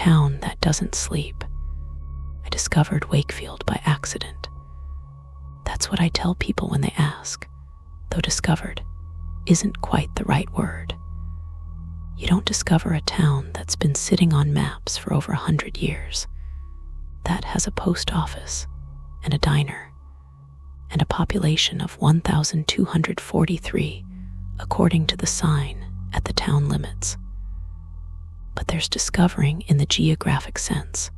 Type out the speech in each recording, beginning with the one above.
town that doesn't sleep. I discovered Wakefield by accident. That's what I tell people when they ask, though discovered isn't quite the right word. You don't discover a town that's been sitting on maps for over 100 years, that has a post office and a diner, and a population of 1,243 according to the sign at the town limits. But there's discovering in the geographic sense,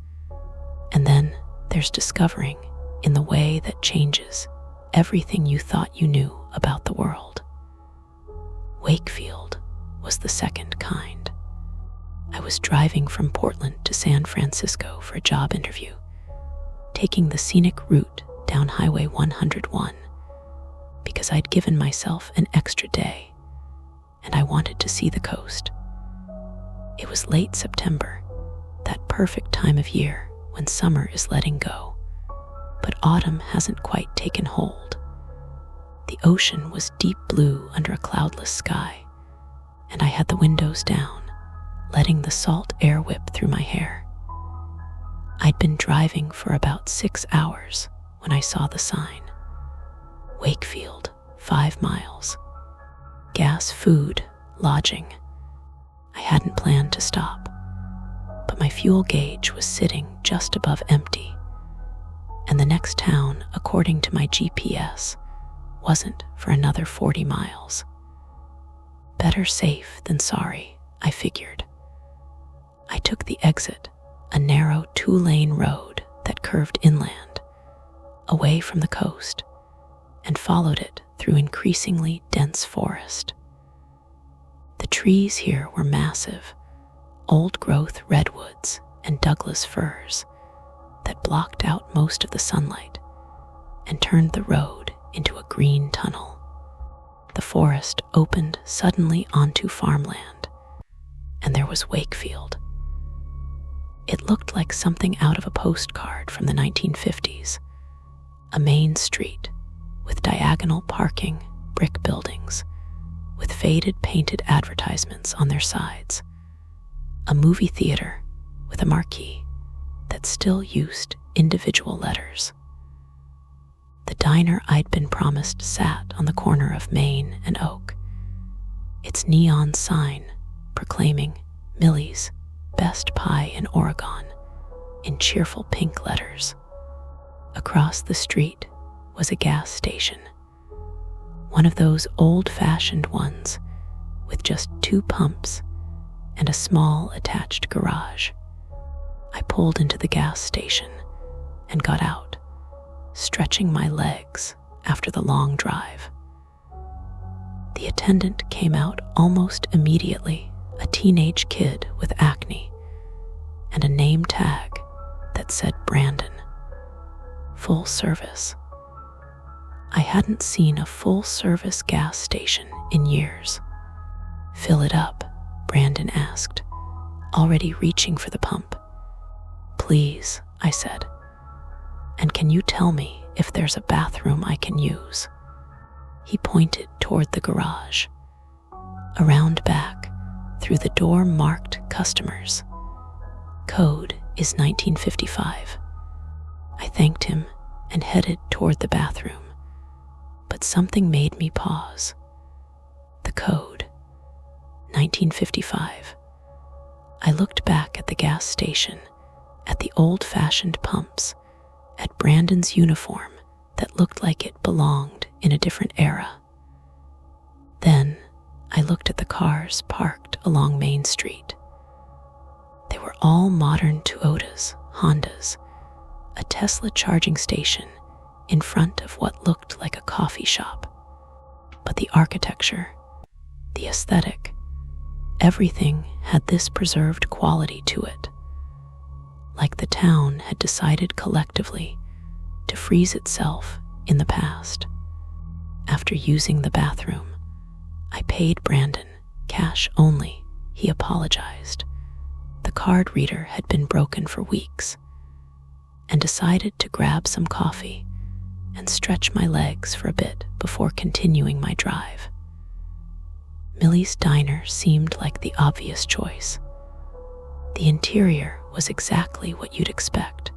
and then there's discovering in the way that changes everything you thought you knew about the world. Wakefield was the second kind. I was driving from Portland to San Francisco for a job interview, taking the scenic route down Highway 101 because I'd given myself an extra day and I wanted to see the coast. It was late September, that perfect time of year when summer is letting go, but autumn hasn't quite taken hold. The ocean was deep blue under a cloudless sky, and I had the windows down, letting the salt air whip through my hair. I'd been driving for about 6 hours when I saw the sign. Wakefield, 5 miles. Gas, food, lodging. I hadn't planned to stop, but my fuel gauge was sitting just above empty, and the next town, according to my GPS, wasn't for another 40 miles. Better safe than sorry, I figured. I took the exit, a narrow 2-lane road that curved inland, away from the coast, and followed it through increasingly dense forest. The trees here were massive, old-growth redwoods and Douglas firs that blocked out most of the sunlight and turned the road into a green tunnel. The forest opened suddenly onto farmland, and there was Wakefield. It looked like something out of a postcard from the 1950s, a main street with diagonal parking, brick buildings, with faded painted advertisements on their sides, a movie theater with a marquee that still used individual letters. The diner I'd been promised sat on the corner of Main and Oak, its neon sign proclaiming Millie's Best Pie in Oregon in cheerful pink letters. Across the street was a gas station, one of those old-fashioned ones with just 2 pumps and a small attached garage. I pulled into the gas station and got out, stretching my legs after the long drive. The attendant came out almost immediately, a teenage kid with acne and a name tag that said Brandon. Full service. I hadn't seen a full-service gas station in years. "Fill it up," Brandon asked, already reaching for the pump. "Please," I said. "And can you tell me if there's a bathroom I can use?" He pointed toward the garage. Around back, through the door marked customers. Code is 1955. I thanked him and headed toward the bathroom, but something made me pause. The code, 1955. I looked back at the gas station, at the old-fashioned pumps, at Brandon's uniform that looked like it belonged in a different era. Then I looked at the cars parked along Main Street. They were all modern Toyotas, Hondas, a Tesla charging station in front of what looked like a coffee shop. But the architecture, the aesthetic, everything had this preserved quality to it. Like the town had decided collectively to freeze itself in the past. After using the bathroom, I paid Brandon, cash only. He apologized. The card reader had been broken for weeks, and decided to grab some coffee and stretch my legs for a bit before continuing my drive. Millie's Diner seemed like the obvious choice. The interior was exactly what you'd expect.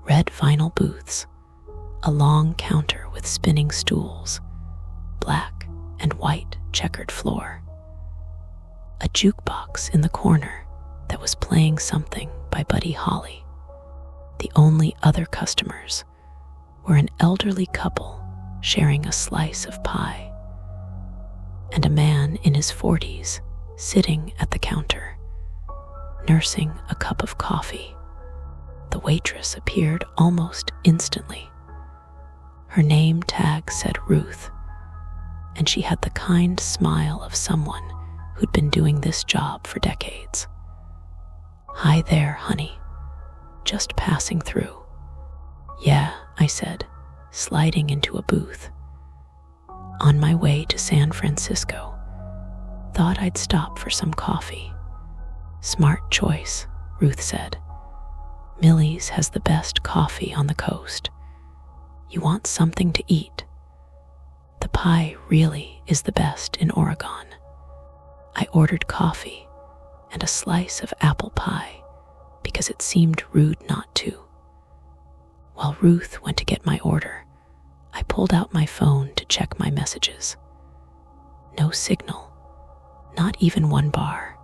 Red vinyl booths, a long counter with spinning stools, black and white checkered floor, a jukebox in the corner that was playing something by Buddy Holly. The only other customers were an elderly couple sharing a slice of pie, and a man in his 40s sitting at the counter, nursing a cup of coffee. The waitress appeared almost instantly. Her name tag said Ruth, and she had the kind smile of someone who'd been doing this job for decades. "Hi there, honey. Just passing through." "Yeah," I said, sliding into a booth. "On my way to San Francisco. Thought I'd stop for some coffee." "Smart choice," Ruth said. "Millie's has the best coffee on the coast. You want something to eat? The pie really is the best in Oregon." I ordered coffee and a slice of apple pie because it seemed rude not to. While Ruth went to get my order, I pulled out my phone to check my messages. No signal, not even one bar.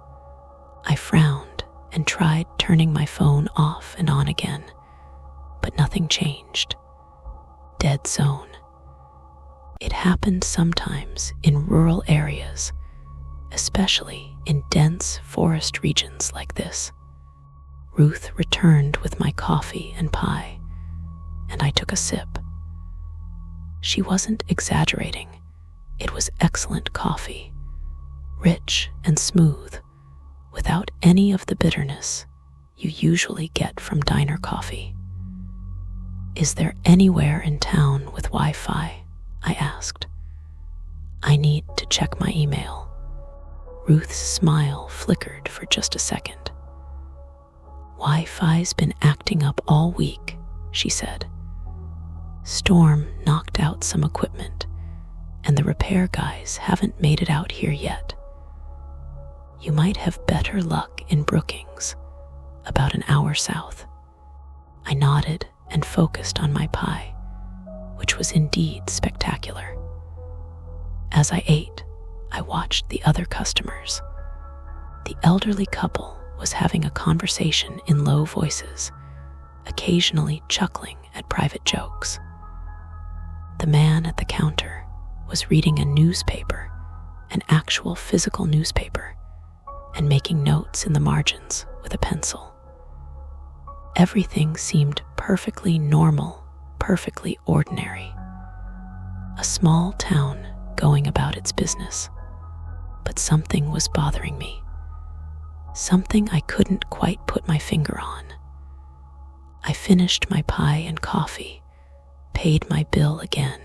I frowned and tried turning my phone off and on again, but nothing changed. Dead zone. It happened sometimes in rural areas, especially in dense forest regions like this. Ruth returned with my coffee and pie, and I took a sip. She wasn't exaggerating. It was excellent coffee, rich and smooth, without any of the bitterness you usually get from diner coffee. "Is there anywhere in town with Wi-Fi?" I asked. "I need to check my email." Ruth's smile flickered for just a second. "Wi-Fi's been acting up all week," she said. "Storm knocked out some equipment, and the repair guys haven't made it out here yet. You might have better luck in Brookings, about an hour south." I nodded and focused on my pie, which was indeed spectacular. As I ate, I watched the other customers. The elderly couple was having a conversation in low voices, occasionally chuckling at private jokes. The man at the counter was reading a newspaper, an actual physical newspaper, and making notes in the margins with a pencil. Everything seemed perfectly normal, perfectly ordinary. A small town going about its business. But something was bothering me. Something I couldn't quite put my finger on. I finished my pie and coffee, paid my bill again.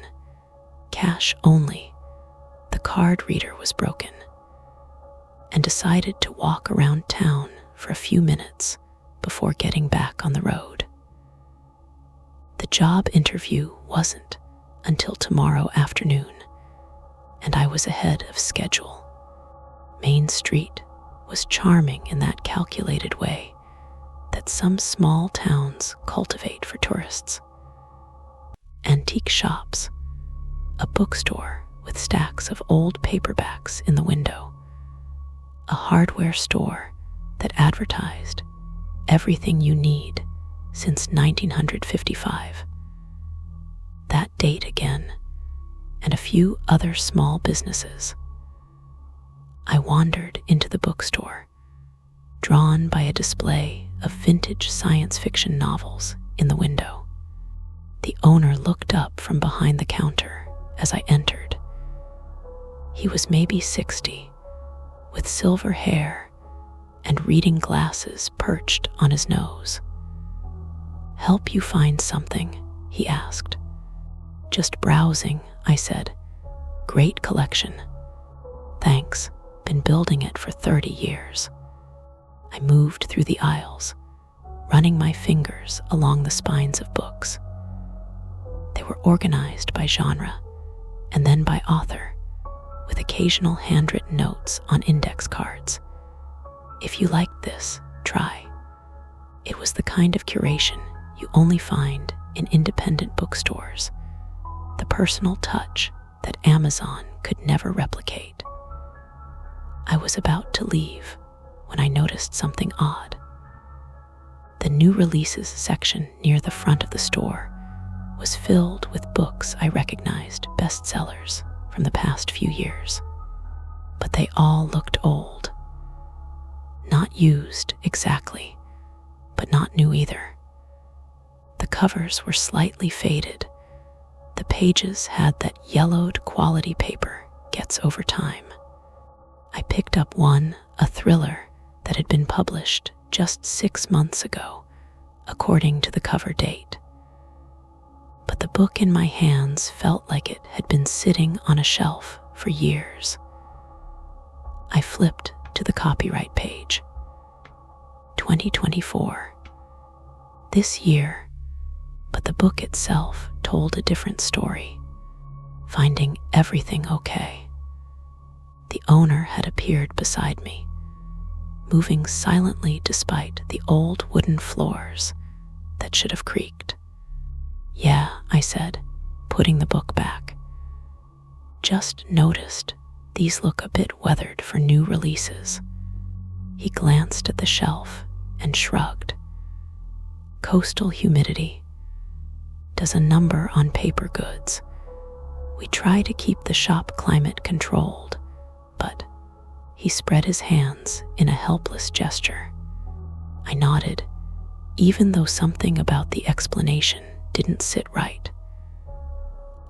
Cash only. The card reader was broken. And decided to walk around town for a few minutes before getting back on the road. The job interview wasn't until tomorrow afternoon, and I was ahead of schedule. Main Street was charming in that calculated way that some small towns cultivate for tourists. Antique shops, a bookstore with stacks of old paperbacks in the window, a hardware store that advertised everything you need since 1955. That date again, and a few other small businesses. I wandered into the bookstore, drawn by a display of vintage science fiction novels in the window. The owner looked up from behind the counter as I entered. He was maybe 60, with silver hair and reading glasses perched on his nose. "Help you find something?" he asked. "Just browsing," I said. "Great collection." "Thanks, been building it for 30 years." I moved through the aisles, running my fingers along the spines of books. They were organized by genre and then by author, with occasional handwritten notes on index cards. "If you like this, try." It was the kind of curation you only find in independent bookstores, the personal touch that Amazon could never replicate. I was about to leave when I noticed something odd. The new releases section near the front of the store was filled with books I recognized, bestsellers from the past few years. But they all looked old. Not used exactly, but not new either. The covers were slightly faded. The pages had that yellowed quality paper gets over time. I picked up one, a thriller that had been published just 6 months ago, according to the cover date. But the book in my hands felt like it had been sitting on a shelf for years. I flipped to the copyright page. 2024. This year, but the book itself told a different story. Finding everything okay. The owner had appeared beside me, moving silently despite the old wooden floors that should have creaked. "Yeah," I said, putting the book back. "Just noticed these look a bit weathered for new releases." He glanced at the shelf and shrugged. "Coastal humidity does a number on paper goods. We try to keep the shop climate controlled, but..." He spread his hands in a helpless gesture. I nodded, even though something about the explanation didn't sit right.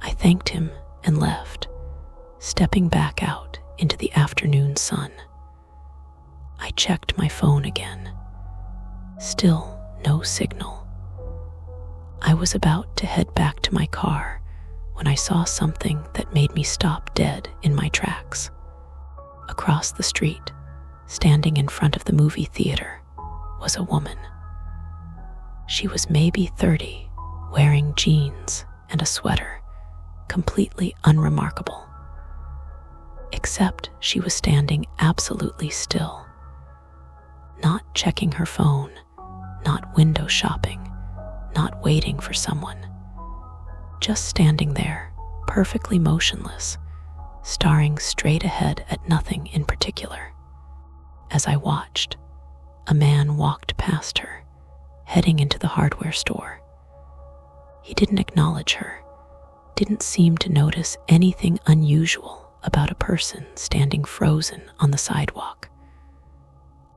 I thanked him and left, stepping back out into the afternoon sun. I checked my phone again. Still no signal. I was about to head back to my car when I saw something that made me stop dead in my tracks. Across the street, standing in front of the movie theater, was a woman. She was maybe 30, wearing jeans and a sweater, completely unremarkable. Except she was standing absolutely still, not checking her phone, not window shopping, not waiting for someone. Just standing there, perfectly motionless, staring straight ahead at nothing in particular. As I watched, a man walked past her, heading into the hardware store. He didn't acknowledge her, didn't seem to notice anything unusual about a person standing frozen on the sidewalk.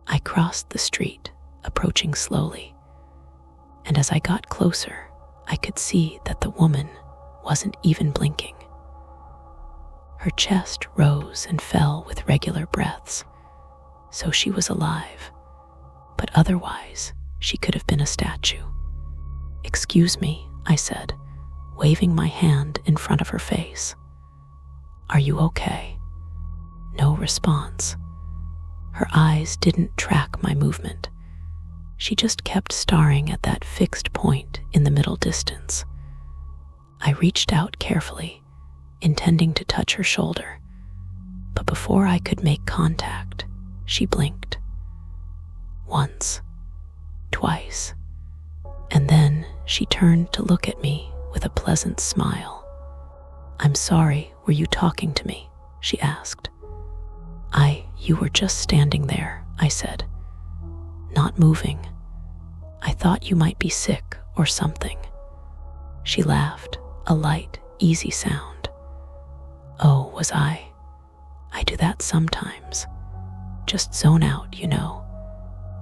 I crossed the street, approaching slowly, and as I got closer, I could see that the woman wasn't even blinking. Her chest rose and fell with regular breaths, so she was alive, but otherwise she could have been a statue. "Excuse me," I said, waving my hand in front of her face. "Are you okay?" No response. Her eyes didn't track my movement. She just kept staring at that fixed point in the middle distance. I reached out carefully, intending to touch her shoulder, but before I could make contact, she blinked. Once, twice, and then she turned to look at me with a pleasant smile. "I'm sorry, were you talking to me?" she asked. You were just standing there," I said, "not moving. I thought you might be sick or something." She laughed, a light, easy sound. "Oh, was I? I do that sometimes. Just zone out,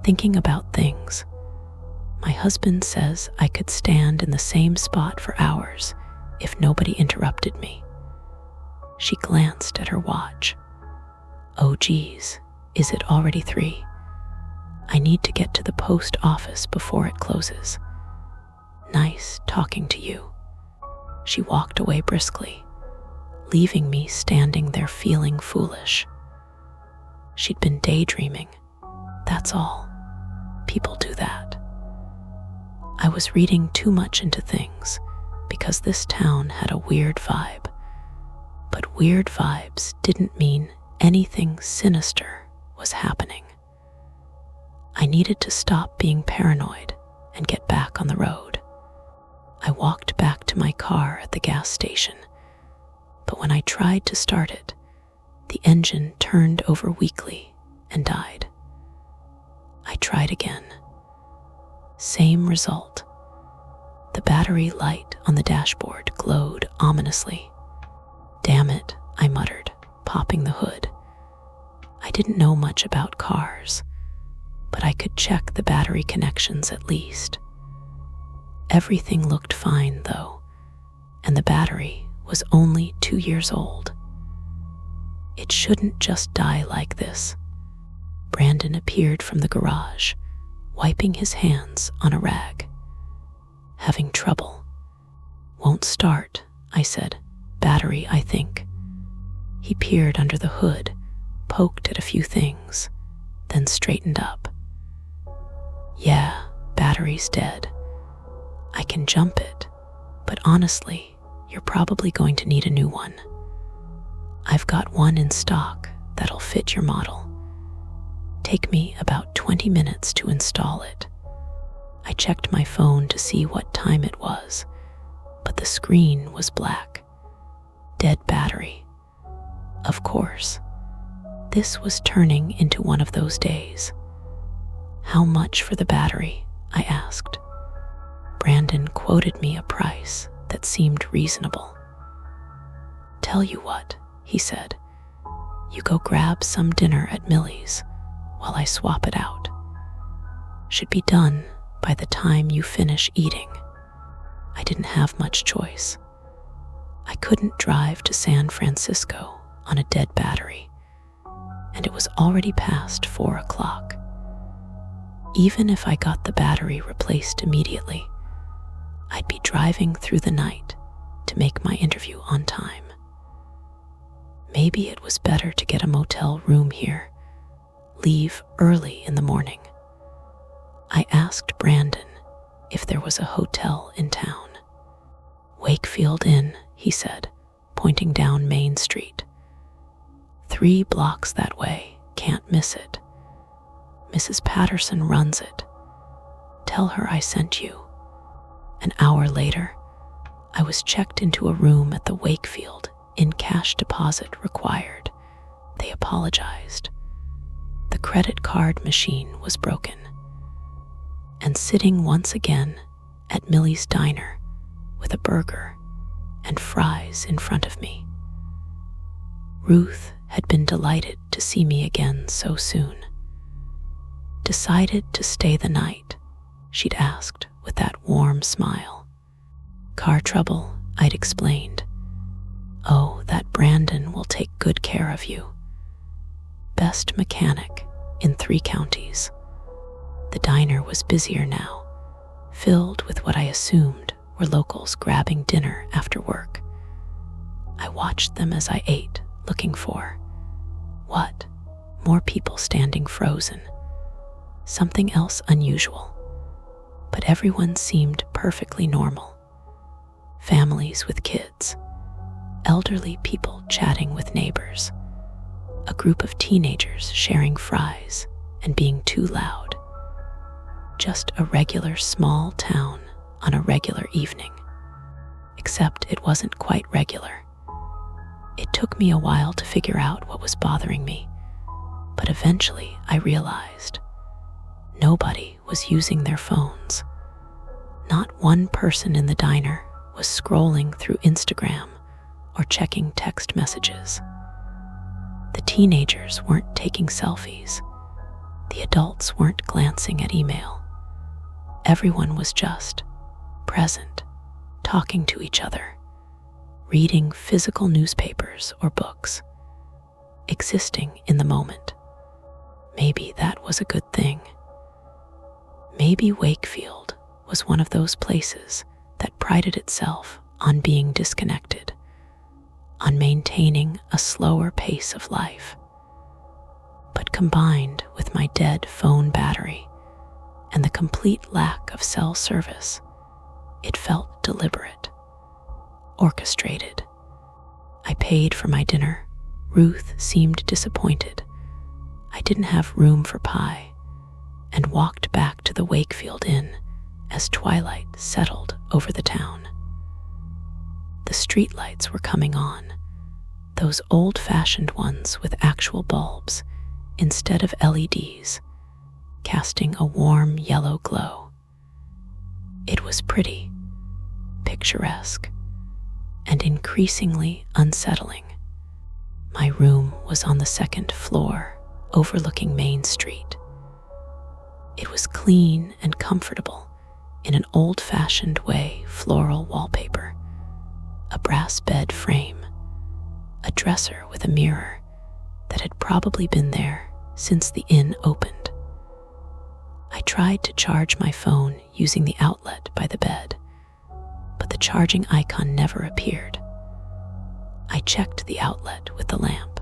thinking about things. My husband says I could stand in the same spot for hours if nobody interrupted me." She glanced at her watch. "Oh geez, is it already 3? I need to get to the post office before it closes. Nice talking to you." She walked away briskly, leaving me standing there feeling foolish. She'd been daydreaming, that's all. People do that. I was reading too much into things because this town had a weird vibe, but weird vibes didn't mean anything sinister was happening. I needed to stop being paranoid and get back on the road. I walked back to my car at the gas station, but when I tried to start it, the engine turned over weakly and died. I tried again. Same result. The battery light on the dashboard glowed ominously. "Damn it," I muttered, popping the hood. I didn't know much about cars, but I could check the battery connections at least. Everything looked fine, though, and the battery was only 2 years old. It shouldn't just die like this. Brandon appeared from the garage, wiping his hands on a rag. "Having trouble. Won't start," I said. "Battery, I think." He peered under the hood, poked at a few things, then straightened up. "Yeah, battery's dead. I can jump it, but honestly, you're probably going to need a new one. I've got one in stock that'll fit your model. Take me about 20 minutes to install it." I checked my phone to see what time it was, but the screen was black. Dead battery. Of course. This was turning into one of those days. "How much for the battery?" I asked. Brandon quoted me a price that seemed reasonable. "Tell you what," he said. "You go grab some dinner at Millie's while I swap it out. Should be done by the time you finish eating." I didn't have much choice. I couldn't drive to San Francisco on a dead battery, and it was already past 4 o'clock. Even if I got the battery replaced immediately, I'd be driving through the night to make my interview on time. Maybe it was better to get a motel room here, leave early in the morning. I asked Brandon if there was a hotel in town. "Wakefield Inn," he said, pointing down Main Street. 3 blocks that way, can't miss it. Mrs. Patterson runs it. Tell her I sent you." An hour later, I was checked into a room at the Wakefield in cash deposit required. They apologized. The credit card machine was broken. And sitting once again at Millie's diner with a burger and fries in front of me. Ruth had been delighted to see me again so soon. "Decided to stay the night?" she'd asked with that warm smile. "Car trouble," I'd explained. "Oh, that Brandon will take good care of you. Best mechanic in 3 counties. The diner was busier now, filled with what I assumed were locals grabbing dinner after work. I watched them as I ate, looking for what? More people standing frozen. Something else unusual. But everyone seemed perfectly normal. Families with kids, elderly people chatting with neighbors, a group of teenagers sharing fries and being too loud. Just a regular small town on a regular evening. Except it wasn't quite regular. It took me a while to figure out what was bothering me, but eventually I realized nobody was using their phones. Not one person in the diner was scrolling through Instagram or checking text messages. The teenagers weren't taking selfies. The adults weren't glancing at email. Everyone was just present, talking to each other, reading physical newspapers or books, existing in the moment. Maybe that was a good thing. Maybe Wakefield was one of those places that prided itself on being disconnected, on maintaining a slower pace of life. But combined with my dead phone battery and the complete lack of cell service, it felt deliberate, orchestrated. I paid for my dinner. Ruth seemed disappointed. I didn't have room for pie, and walked back to the Wakefield Inn as twilight settled over the town. The streetlights were coming on, those old-fashioned ones with actual bulbs instead of LEDs, casting a warm yellow glow. It was pretty, picturesque, and increasingly unsettling. My room was on the second floor, overlooking Main Street. It was clean and comfortable in an old-fashioned way, floral wallpaper, a brass bed frame, a dresser with a mirror that had probably been there since the inn opened. I tried to charge my phone using the outlet by the bed, but the charging icon never appeared. I checked the outlet with the lamp.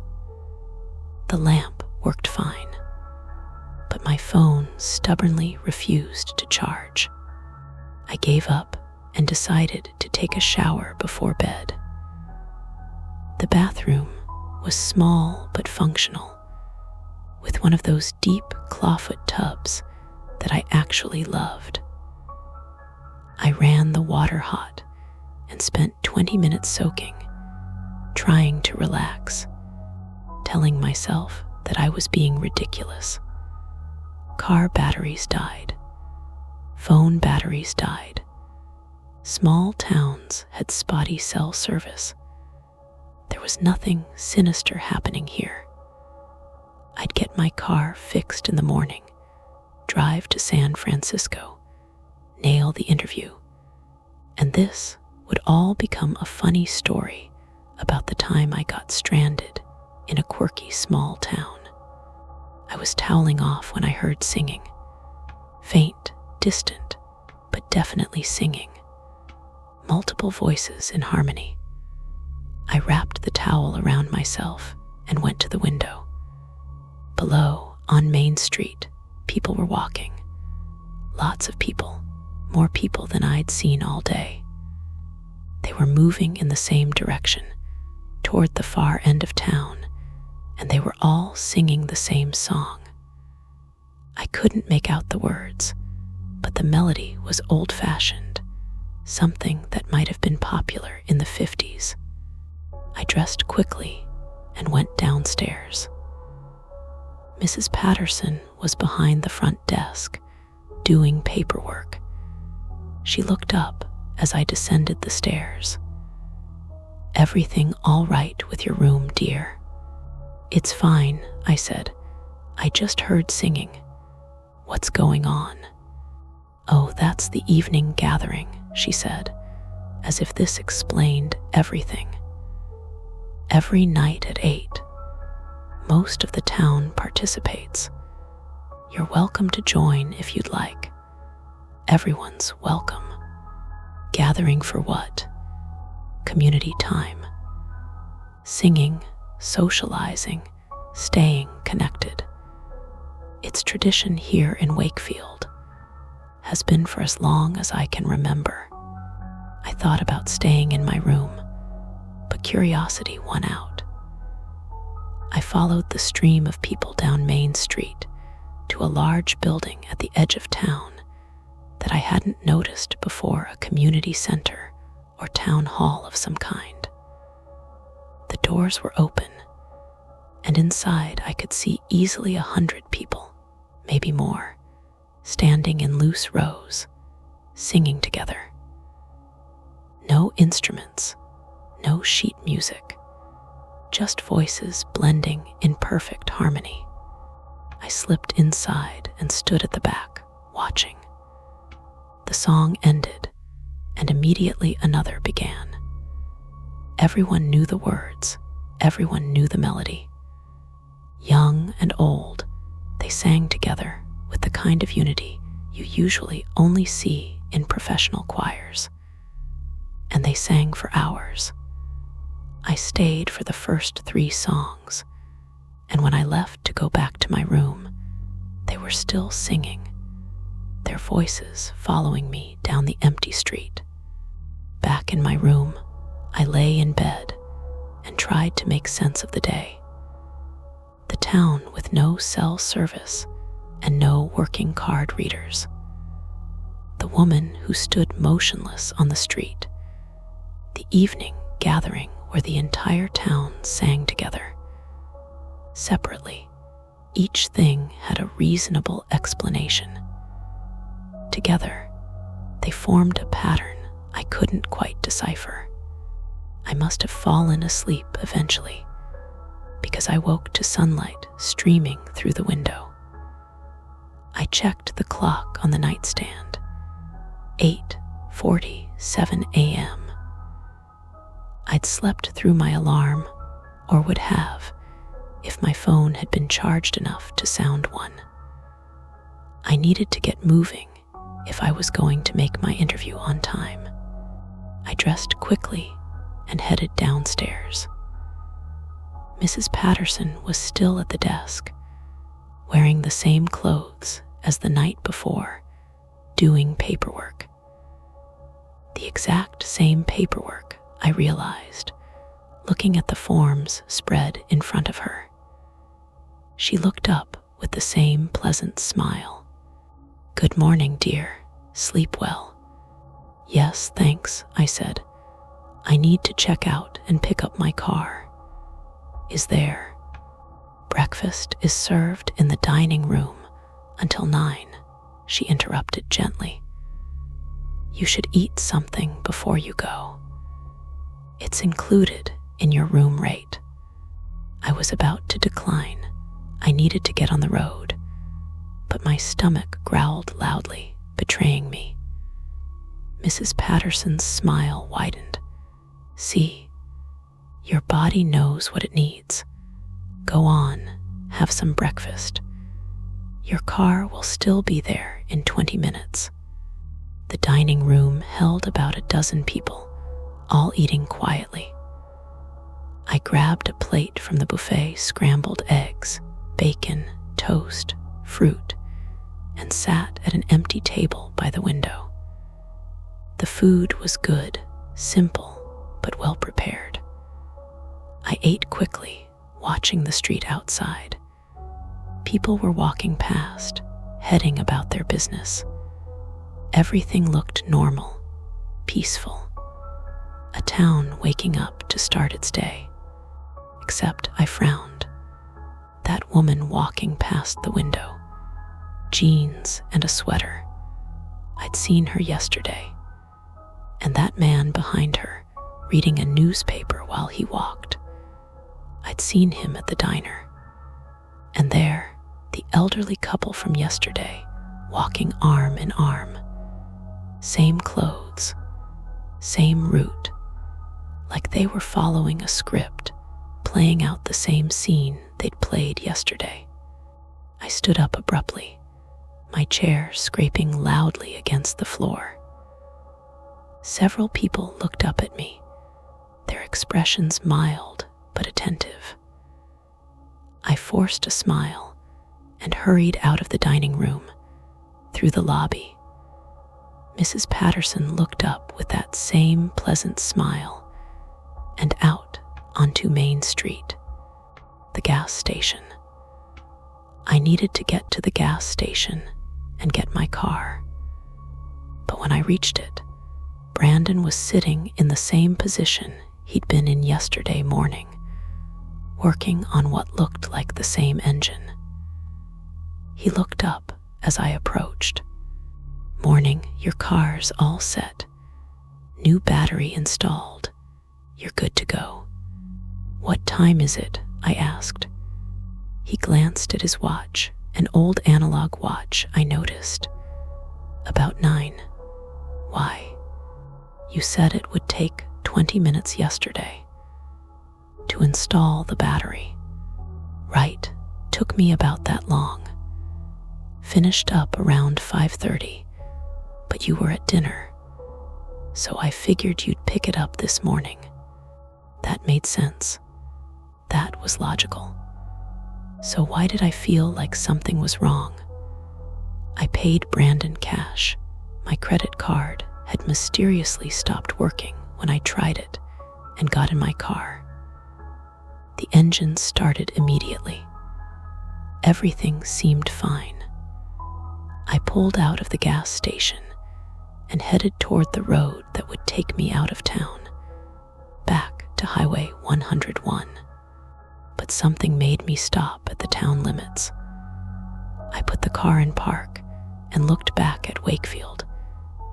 The lamp worked fine, but my phone stubbornly refused to charge. I gave up and decided to take a shower before bed. The bathroom was small but functional, with one of those deep clawfoot tubs that I actually loved. I ran the water hot and spent 20 minutes soaking, trying to relax, telling myself that I was being ridiculous. Car batteries died. Phone batteries died. Small towns had spotty cell service. There was nothing sinister happening here. I'd get my car fixed in the morning, drive to San Francisco, nail the interview, and this would all become a funny story about the time I got stranded in a quirky small town. I was toweling off when I heard singing. Faint, distant, but definitely singing. Multiple voices in harmony. I wrapped the towel around myself and went to the window. Below, on Main Street, people were walking. Lots of people, more people than I'd seen all day. They were moving in the same direction, toward the far end of town, and they were all singing the same song. I couldn't make out the words, but the melody was old-fashioned, something that might have been popular in the 50s. I dressed quickly and went downstairs. Mrs. Patterson was behind the front desk, doing paperwork. She looked up as I descended the stairs. "Everything all right with your room, dear?" "It's fine," I said. "I just heard singing. What's going on?" "Oh, that's the evening gathering," she said, as if this explained everything. "Every night at 8. Most of the town participates. You're welcome to join if you'd like. Everyone's welcome." "Gathering for what?" "Community time. Singing, socializing, staying connected. It's tradition here in Wakefield. Has been for as long as I can remember." I thought about staying in my room, but curiosity won out. I followed the stream of people down Main Street to a large building at the edge of town that I hadn't noticed before, a community center or town hall of some kind. The doors were open, and inside I could see easily 100 people, maybe more, standing in loose rows, singing together. No instruments, no sheet music, just voices blending in perfect harmony. I slipped inside and stood at the back, watching. The song ended, and immediately another began. Everyone knew the words, everyone knew the melody. Young and old, they sang together with the kind of unity you usually only see in professional choirs. And they sang for hours. I stayed for the first 3 songs, and when I left to go back to my room, they were still singing, their voices following me down the empty street. Back in my room, I lay in bed and tried to make sense of the day. The town with no cell service and no working card readers. The woman who stood motionless on the street. The evening gathering where the entire town sang together. Separately, each thing had a reasonable explanation. Together, they formed a pattern I couldn't quite decipher. I must have fallen asleep eventually, because I woke to sunlight streaming through the window. I checked the clock on the nightstand. 8:47 a.m. I'd slept through my alarm, or would have, if my phone had been charged enough to sound one. I needed to get moving if I was going to make my interview on time. I dressed quickly and headed downstairs. Mrs. Patterson was still at the desk, wearing the same clothes as the night before, doing paperwork. The exact same paperwork, I realized, looking at the forms spread in front of her. She looked up with the same pleasant smile. "Good morning, dear. Sleep well." "Yes, thanks," I said. "I need to check out and pick up my car." "Is there?" "Breakfast is served in the dining room until 9, she interrupted gently. "You should eat something before you go. It's included in your room rate." I was about to decline. I needed to get on the road, but my stomach growled loudly, betraying me. Mrs. Patterson's smile widened. "See, your body knows what it needs. Go on, have some breakfast. Your car will still be there in 20 minutes. The dining room held about a dozen people, all eating quietly. I grabbed a plate from the buffet, scrambled eggs, bacon, toast, fruit, and sat at an empty table by the window. The food was good, simple, but well prepared. I ate quickly, watching the street outside. People were walking past, heading about their business. Everything looked normal, peaceful. A town waking up to start its day. Except I frowned. That woman walking past the window, jeans and a sweater. I'd seen her yesterday. And that man behind her, reading a newspaper while he walked. I'd seen him at the diner. And there, the elderly couple from yesterday, walking arm in arm. Same clothes, same route, like they were following a script, playing out the same scene they'd played yesterday. I stood up abruptly, my chair scraping loudly against the floor. Several people looked up at me, their expressions mild but attentive. I forced a smile and hurried out of the dining room, through the lobby. Mrs. Patterson looked up with that same pleasant smile and out onto Main Street, the gas station. I needed to get to the gas station and get my car. But when I reached it, Brandon was sitting in the same position he'd been in yesterday morning, working on what looked like the same engine. He looked up as I approached. "Morning, your car's all set. New battery installed. You're good to go." "What time is it?" I asked. He glanced at his watch, an old analog watch, I noticed. "About 9. Why?" "You said it would take 20 minutes yesterday to install the battery." "Right, took me about that long. Finished up around 5:30, but you were at dinner, so I figured you'd pick it up this morning." That made sense. That was logical. So why did I feel like something was wrong? I paid Brandon cash. My credit card had mysteriously stopped working when I tried it and got in my car. The engine started immediately. Everything seemed fine. I pulled out of the gas station and headed toward the road that would take me out of town, back to Highway 101. But something made me stop at the town limits. I put the car in park and looked back at Wakefield,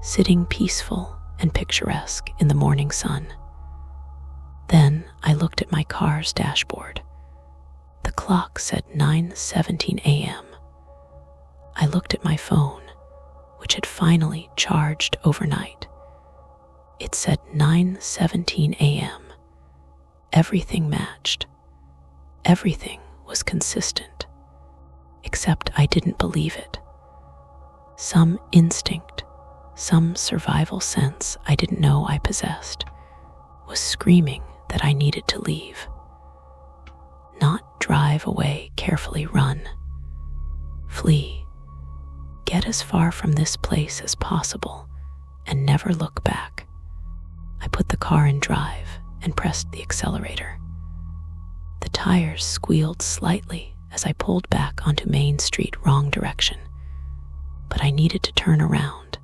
sitting peaceful and picturesque in the morning sun. Then I looked at my car's dashboard. The clock said 9:17 a.m. I looked at my phone, which had finally charged overnight. It said 9:17 a.m. Everything matched. Everything was consistent. Except I didn't believe it. Some instinct, some survival sense I didn't know I possessed, was screaming that I needed to leave. Not drive away, carefully run. Flee. Get as far from this place as possible and never look back. I put the car in drive and pressed the accelerator. The tires squealed slightly as I pulled back onto Main Street, wrong direction. But I needed to turn around,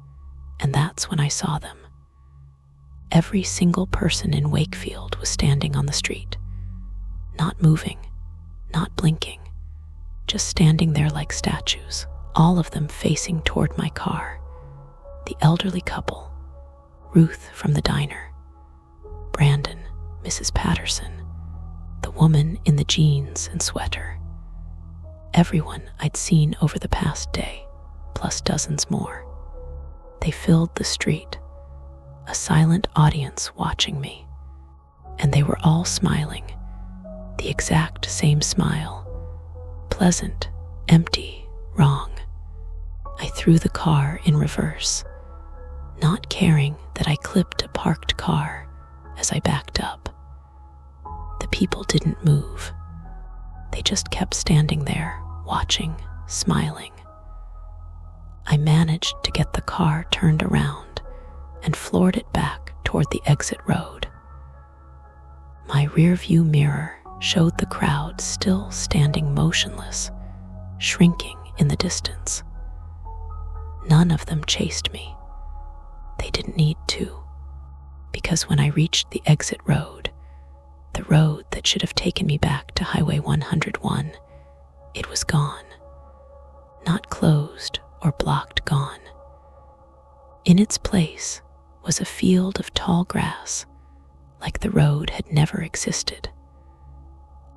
and that's when I saw them. Every single person in Wakefield was standing on the street, not moving, not blinking, just standing there like statues, all of them facing toward my car. The elderly couple, Ruth from the diner, Brandon, Mrs. Patterson, the woman in the jeans and sweater. Everyone I'd seen over the past day, plus dozens more. They filled the street, a silent audience watching me. And they were all smiling, the exact same smile, pleasant, empty, wrong. I threw the car in reverse, not caring that I clipped a parked car as I backed up. The people didn't move. They just kept standing there, watching, smiling. I managed to get the car turned around and floored it back toward the exit road. My rearview mirror showed the crowd still standing motionless, shrinking in the distance. None of them chased me. They didn't need to, because when I reached the exit road, the road that should have taken me back to Highway 101, it was gone. Not closed or blocked, gone. In its place was a field of tall grass, like the road had never existed.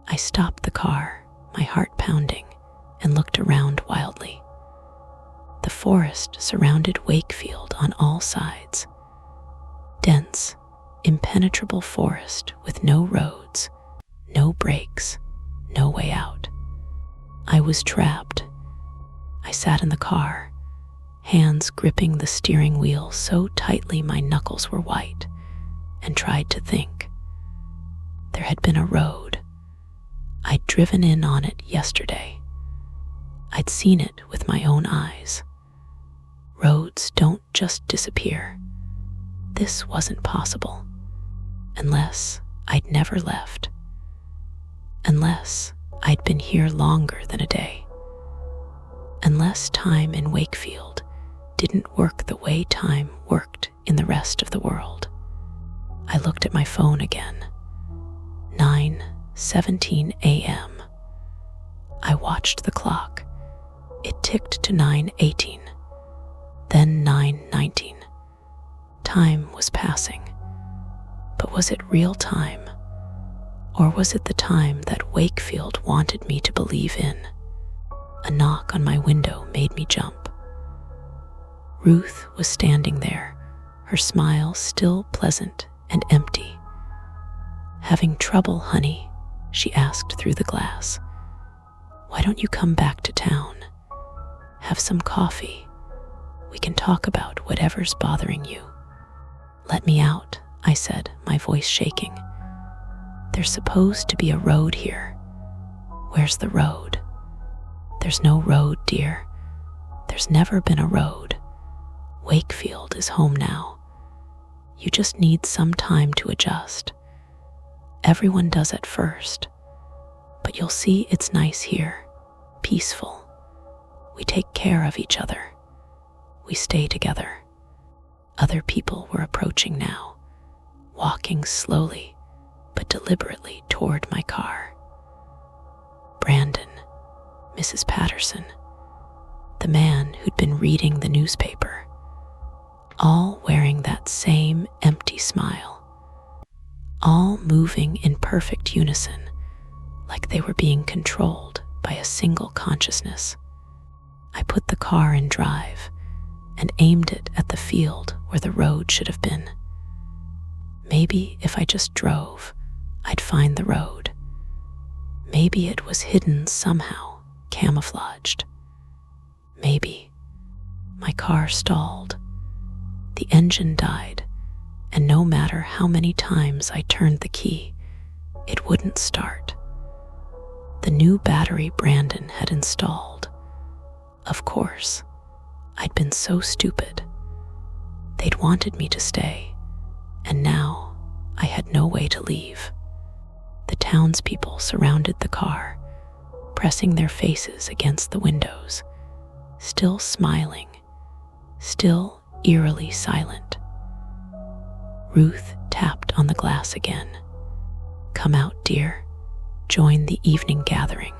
I stopped the car, my heart pounding, and looked around wildly. The forest surrounded Wakefield on all sides. Dense, impenetrable forest with no roads, no brakes, no way out. I was trapped. I sat in the car, hands gripping the steering wheel so tightly my knuckles were white, and tried to think. There had been a road. I'd driven in on it yesterday. I'd seen it with my own eyes. Roads don't just disappear. This wasn't possible. Unless I'd never left. Unless I'd been here longer than a day. Unless time in Wakefield didn't work the way time worked in the rest of the world. I looked at my phone again. 9:17 a.m. I watched the clock. It ticked to 9:18, then 9:19. Time was passing. But was it real time? Or was it the time that Wakefield wanted me to believe in? A knock on my window made me jump. Ruth was standing there, her smile still pleasant and empty. "Having trouble, honey?" she asked through the glass. "Why don't you come back to town? Have some coffee. We can talk about whatever's bothering you." "Let me out," I said, my voice shaking. "There's supposed to be a road here. Where's the road?" "There's no road, dear. There's never been a road. Wakefield is home now. You just need some time to adjust. Everyone does at first, but you'll see it's nice here, peaceful. We take care of each other." we stay together. Other people were approaching now, walking slowly but deliberately toward my car. Brandon, Mrs. Patterson, the man who'd been reading the newspaper, all wearing that same empty smile, all moving in perfect unison, like they were being controlled by a single consciousness. I put the car in drive and aimed it at the field where the road should have been. Maybe if I just drove, I'd find the road. Maybe it was hidden somehow, camouflaged. Maybe. My car stalled. The engine died, and no matter how many times I turned the key, it wouldn't start. The new battery Brandon had installed. Of course, I'd been so stupid. They'd wanted me to stay, and now I had no way to leave. The townspeople surrounded the car, pressing their faces against the windows, still smiling, still eerily silent. Ruth tapped on the glass again. "Come out, dear. Join the evening gathering.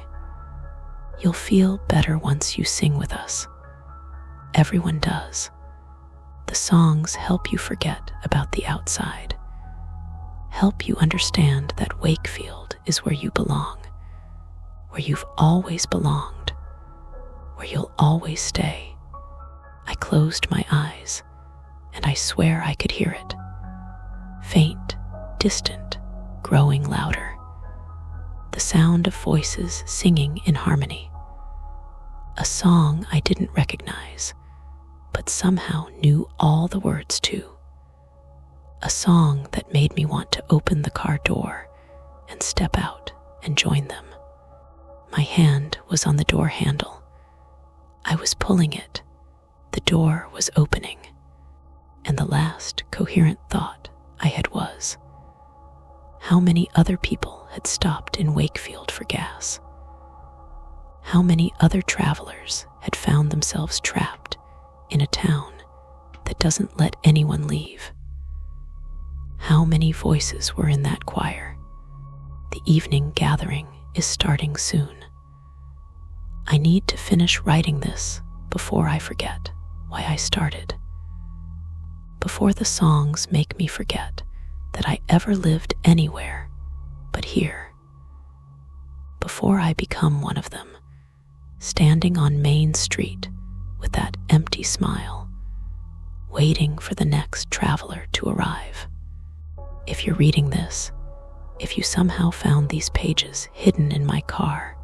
You'll feel better once you sing with us. Everyone does. The songs help you forget about the outside, help you understand that Wakefield is where you belong, where you've always belonged, where you'll always stay." I closed my eyes, and I swear I could hear it. Faint, distant, growing louder. The sound of voices singing in harmony. A song I didn't recognize, but somehow knew all the words to. A song that made me want to open the car door and step out and join them. My hand was on the door handle. I was pulling it. The door was opening, and the last coherent thought I had was, how many other people had stopped in Wakefield for gas? How many other travelers had found themselves trapped in a town that doesn't let anyone leave? How many voices were in that choir? The evening gathering is starting soon. I need to finish writing this before I forget why I started. Before the songs make me forget that I ever lived anywhere but here. Before I become one of them, standing on Main Street with that empty smile, waiting for the next traveler to arrive. If you're reading this, if you somehow found these pages hidden in my car,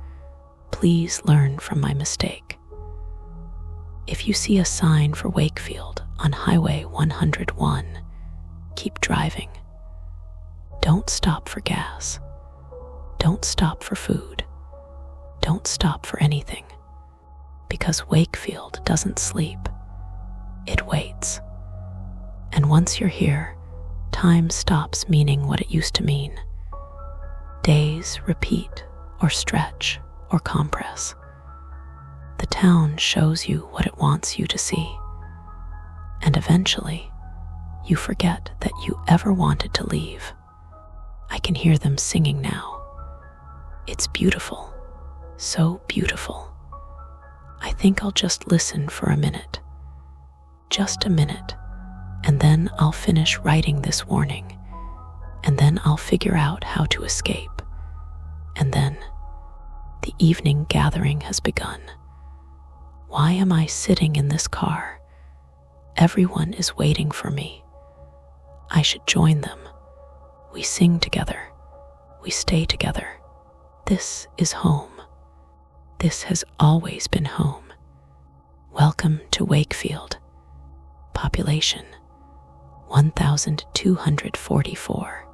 please learn from my mistake. If you see a sign for Wakefield on Highway 101, keep driving. Don't stop for gas. Don't stop for food. Don't stop for anything. Because Wakefield doesn't sleep. It waits. And once you're here, time stops meaning what it used to mean. Days repeat or stretch or compress. The town shows you what it wants you to see. And eventually, you forget that you ever wanted to leave. I can hear them singing now. It's beautiful, so beautiful. I think I'll just listen for a minute. Just a minute, and then I'll finish writing this warning, and then I'll figure out how to escape. And then, the evening gathering has begun. Why am I sitting in this car? Everyone is waiting for me. I should join them. We sing together. We stay together. This is home. This has always been home. Welcome to Wakefield. Population 1,244.